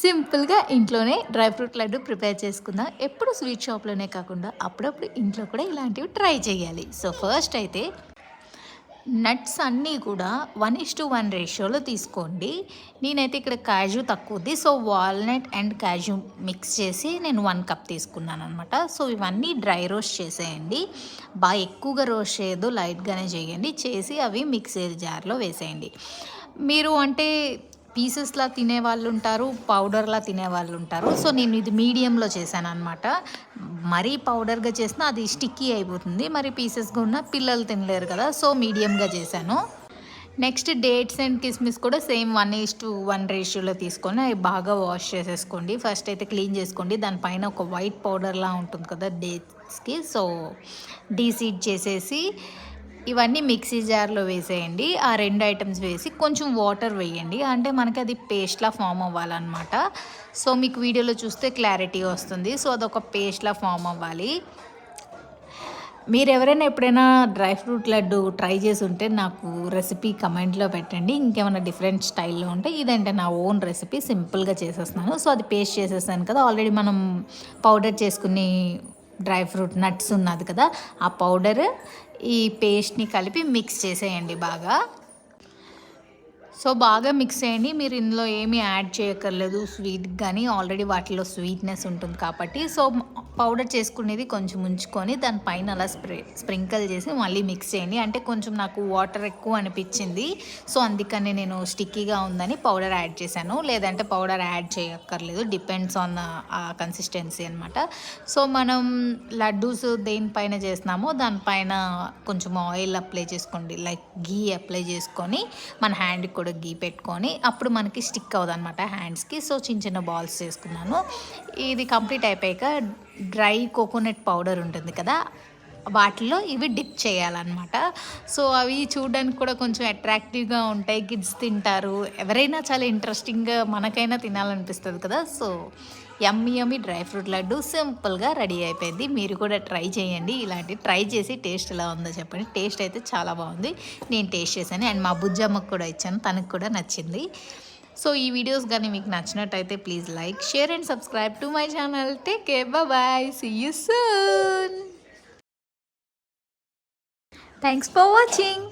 సింపుల్గా ఇంట్లోనే dry fruit laddu prepare చేసుకుందాం. ఎప్పుడు స్వీట్ షాప్లోనే కాకుండా అప్పుడప్పుడు ఇంట్లో కూడా ఇలాంటివి ట్రై చేయాలి. సో ఫస్ట్ అయితే నట్స్ అన్నీ కూడా 1:1 రేషియోలో తీసుకోండి. నేనైతే ఇక్కడ కాజు తక్కువది, సో వాల్నట్ అండ్ కాజు మిక్స్ చేసి నేను 1 కప్ తీసుకున్నాను అనమాట. సో ఇవన్నీ డ్రై రోస్ట్ చేసేయండి. బాగా ఎక్కువగా రోస్ట్ చేయొద్దు, లైట్గానే చేయండి. చేసి అవి మిక్సీ జార్లో వేసేయండి. మీరు అంటే పీసెస్లా తినేవాళ్ళు ఉంటారు, పౌడర్లా తినేవాళ్ళు ఉంటారు. సో నేను ఇది మీడియంలో చేశాను అనమాట. మరీ పౌడర్గా చేసినా అది స్టిక్కీ అయిపోతుంది, మరి పీసెస్గా ఉన్న పిల్లలు తినలేరు కదా, సో మీడియంగా చేశాను. నెక్స్ట్ డేట్స్ అండ్ కిస్మిస్ కూడా సేమ్ 1:1 రేషియోలో తీసుకొని అవి బాగా వాష్ చేసేసుకోండి. ఫస్ట్ అయితే క్లీన్ చేసుకోండి. దానిపైన ఒక వైట్ పౌడర్లా ఉంటుంది కదా డేట్స్కి, సో డీసీడ్ చేసేసి ఇవన్నీ మిక్సీ జార్లో వేసేయండి. ఆ 2 ఐటమ్స్ వేసి కొంచెం వాటర్ వేయండి, అంటే మనకి అది పేస్ట్లా ఫామ్ అవ్వాలన్నమాట. సో మీకు వీడియోలో చూస్తే క్లారిటీ వస్తుంది. సో అదొక పేస్ట్లా ఫామ్ అవ్వాలి. మీరు ఎవరైనా ఎప్పుడైనా డ్రై ఫ్రూట్ లడ్డు ట్రై చేసి ఉంటే నాకు రెసిపీ కమెంట్లో పెట్టండి. ఇంకేమైనా డిఫరెంట్ స్టైల్లో ఉంటే, ఇదంటే నా ఓన్ రెసిపీ, సింపుల్గా చేసేస్తున్నాను. సో అది పేస్ట్ చేసేసాను కదా, ఆల్రెడీ మనం పౌడర్ చేసుకుని డ్రై ఫ్రూట్ నట్స్ ఉన్నది కదా, ఆ పౌడర్ ఈ పేస్ట్ని కలిపి మిక్స్ చేసేయండి బాగా. సో బాగా మిక్స్ చేయండి. మీరు ఇందులో ఏమీ యాడ్ చేయక్కర్లేదు స్వీట్ కానీ, ఆల్రెడీ వాటిలో స్వీట్నెస్ ఉంటుంది కాబట్టి. సో పౌడర్ చేసుకునేది కొంచెం ఉంచుకొని దానిపైన అలా స్ప్రింకిల్ చేసి మళ్ళీ మిక్స్ చేయండి. అంటే కొంచెం నాకు వాటర్ ఎక్కువ అనిపించింది, సో అందుకని నేను స్టిక్కీగా ఉందని పౌడర్ యాడ్ చేశాను. లేదంటే పౌడర్ యాడ్ చేయక్కర్లేదు, డిపెండ్స్ ఆన్ ఆ కన్సిస్టెన్సీ అనమాట. సో మనం లడ్డూస్ దేనిపైన చేస్తున్నామో దానిపైన కొంచెం ఆయిల్ అప్లై చేసుకోండి, లైక్ గీ అప్లై చేసుకొని మన హ్యాండ్కి కూడా గీ పెట్టుకొని, అప్పుడు మనకి స్టిక్ అవ్వదు అనమాట హ్యాండ్స్కి. సో చిన్న చిన్న బాల్స్ చేసుకున్నాను. ఇది కంప్లీట్ అయిపోయాక డ్రై కోకోనట్ పౌడర్ ఉంటుంది కదా, వాటిలో ఇవి డిప్ చేయాలన్నమాట. సో అవి చూడడానికి కూడా కొంచెం అట్రాక్టివ్గా ఉంటాయి, కిడ్స్ తింటారు, ఎవరైనా చాలా ఇంట్రెస్టింగ్గా మనకైనా తినాలనిపిస్తుంది కదా. So yummy dry fruit laddu సింపుల్గా రెడీ అయిపోయింది. మీరు కూడా ట్రై చేయండి. ఇలాంటి ట్రై చేసి టేస్ట్ ఎలా ఉందో చెప్పండి. టేస్ట్ అయితే చాలా బాగుంది, నేను టేస్ట్ చేశాను అండ్ మా బుజ్జమ్మకు కూడా ఇచ్చాను, తనకు కూడా నచ్చింది. సో ఈ వీడియోస్ కానీ మీకు నచ్చినట్టయితే please like, share and subscribe to my channel. Take care, bye, see you soon. Thanks for watching.